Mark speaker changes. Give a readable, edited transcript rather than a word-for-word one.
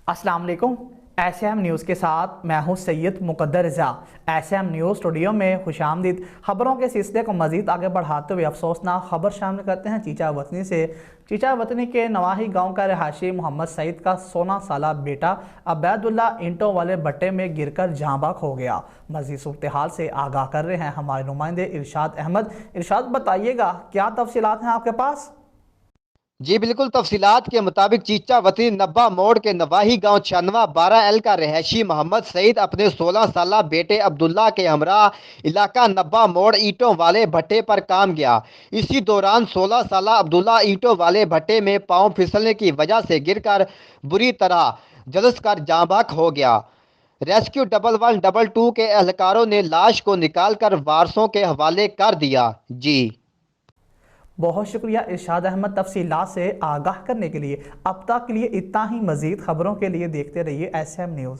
Speaker 1: अस्सलाम वालेकुम। SM news के साथ मैं हूं सैयद मुकद्दर रज़ा। एसएम न्यूज़ स्टूडियो में खुशामदीद। खबरों के सिलसिले को मज़ीद आगे बढ़ाते हुए अफसोसनाक खबर शामिल करते हैं चीचावतनी से। चीचावतनी के नवाही गांव का रहायशी मोहम्मद सईद का 16 साला बेटा अबैदुल्ला ईंटों वाले भट्टे में गिरकर जाँ बाक हो गया। मज़ीद सूरत हाल से आगाह कर रहे हैं हमारे नुमाइंदे इरशाद अहमद। इरशाद, बताइएगा क्या तफसीलात हैं आपके पास?
Speaker 2: जी बिल्कुल, तफसीलात के मुताबिक चीचावतनी नब्बा मोड़ के नवाही गांव 9612L का रहायशी मोहम्मद सईद अपने 16 साला बेटे अब्दुल्ला के हमरा इलाका नब्बा मोड़ ईंटों वाले भट्टे पर काम गया। इसी दौरान 16 साला अब्दुल्ला ईंटों वाले भट्टे में पांव फिसलने की वजह से गिरकर बुरी तरह झुलस कर जाँ बाक हो गया। रेस्क्यू 1112 के एहलकारों ने लाश को निकालकर वारसों के हवाले कर दिया। जी
Speaker 1: बहुत शुक्रिया इरशाद अहमद, तफसीलात से आगाह करने के लिए। अब तक के लिए इतना ही। मज़ीद खबरों के लिए देखते रहिए एसएम न्यूज़।